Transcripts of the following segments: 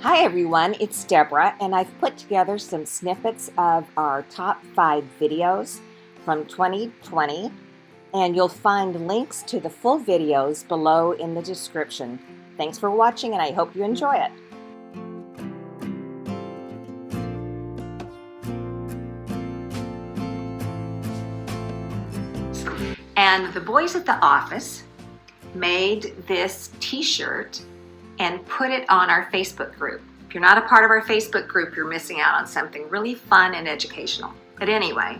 Hi everyone, it's Deborah, and I've put together some snippets of our top 5 videos from 2020, and you'll find links to the full videos below in the description. Thanks for watching, and I hope you enjoy it. And the boys at the office made this t-shirt and put it on our Facebook group. If you're not a part of our Facebook group, you're missing out on something really fun and educational. But anyway,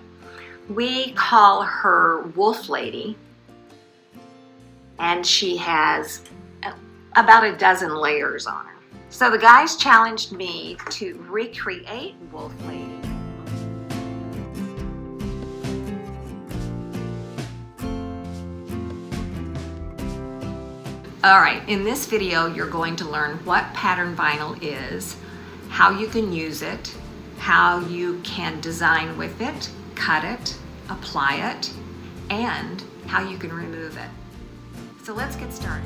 we call her Wolf Lady, and she has about a dozen layers on her. So the guys challenged me to recreate Wolf Lady. Alright, in this video you're going to learn what pattern vinyl is, how you can use it, how you can design with it, cut it, apply it, and how you can remove it. So let's get started.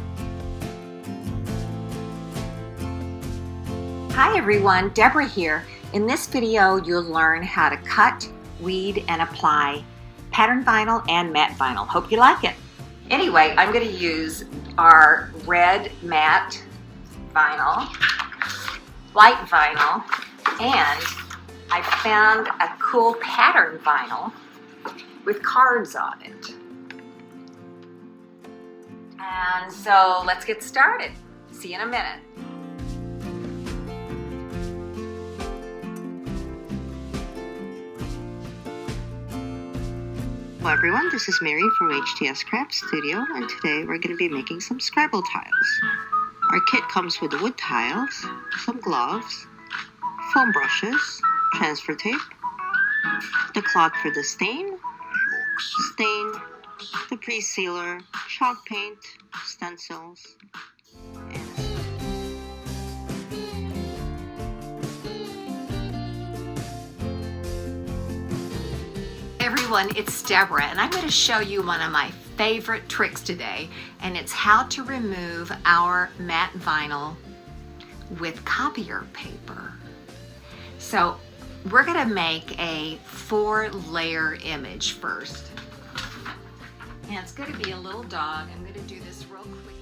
Hi everyone, Deborah here. In this video you'll learn how to cut, weed, and apply pattern vinyl and matte vinyl. Hope you like it. Anyway, I'm going to use our red matte vinyl, white vinyl, and I found a cool pattern vinyl with cards on it. And so let's get started. See you in a minute. Hello everyone, this is Mary from HTS Craft Studio, and today we're going to be making some Scrabble tiles. Our kit comes with the wood tiles, some gloves, foam brushes, transfer tape, the cloth for the stain, the pre-sealer, chalk paint, stencils, and Everyone, it's Deborah, and I'm going to show you one of my favorite tricks today, and it's how to remove our matte vinyl with copier paper. So we're going to make a 4-layer image first, and it's going to be a little dog. I'm going to do this real quick.